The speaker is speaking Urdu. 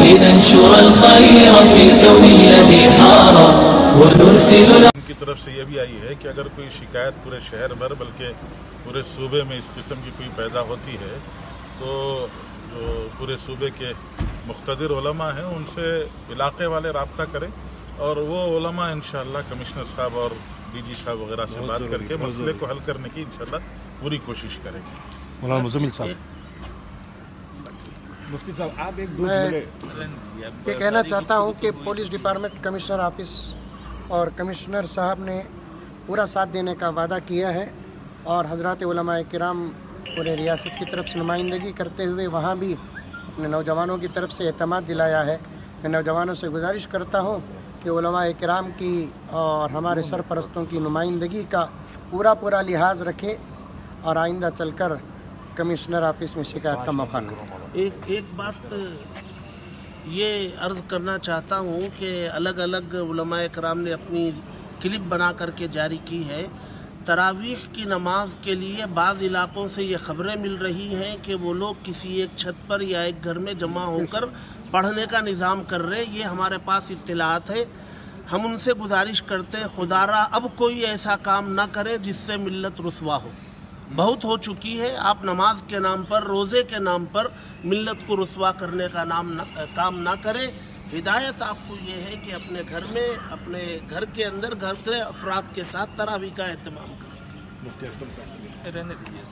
لننشر الخير في الكون الذي حار ونرسل. ان کی طرف سے یہ بھی آئی ہے کہ اگر کوئی شکایت پورے شہر بھر بلکہ پورے صوبے میں اس قسم کی کوئی پیدا ہوتی ہے تو جو پورے صوبے کے مقتدر علماء ہیں ان سے علاقے والے رابطہ کریں اور وہ علماء انشاءاللہ کمشنر صاحب اور ڈی جی صاحب وغیرہ سے بات کر کے مسئلے کو حل کرنے کی انشاءاللہ پوری کوشش کریں گے. مولانا مزمل صاحب، مفتی صاحب آپ ایک میں یہ کہنا چاہتا ہوں کہ پولیس ڈپارٹمنٹ کمشنر آفس اور کمشنر صاحب نے پورا ساتھ دینے کا وعدہ کیا ہے اور حضرات علماء کرام پورے ریاست کی طرف سے نمائندگی کرتے ہوئے وہاں بھی اپنے نوجوانوں کی طرف سے اعتماد دلایا ہے. میں نوجوانوں سے گزارش کرتا ہوں کہ علماء کرام کی اور ہمارے سرپرستوں کی نمائندگی کا پورا لحاظ رکھیں اور آئندہ چل کر کمشنر آفس میں شکایت کا موقع نہ دیں. ایک بات یہ عرض کرنا چاہتا ہوں کہ الگ الگ علماء کرام نے اپنی کلپ بنا کر کے جاری کی ہے. تراویح کی نماز کے لیے بعض علاقوں سے یہ خبریں مل رہی ہیں کہ وہ لوگ کسی ایک چھت پر یا ایک گھر میں جمع ہو کر پڑھنے کا نظام کر رہے. یہ ہمارے پاس اطلاعات ہے. ہم ان سے گزارش کرتے ہیں خدا را اب کوئی ایسا کام نہ کرے جس سے ملت رسوا ہو. بہت ہو چکی ہے. آپ نماز کے نام پر، روزے کے نام پر ملت کو رسوا کرنے کا کام نہ کریں. ہدایت آپ کو یہ ہے کہ اپنے گھر میں، اپنے گھر کے اندر گھر کے افراد کے ساتھ تراویح کا اہتمام کریں. مفتی اسلم صاحب رہنے دیجیے.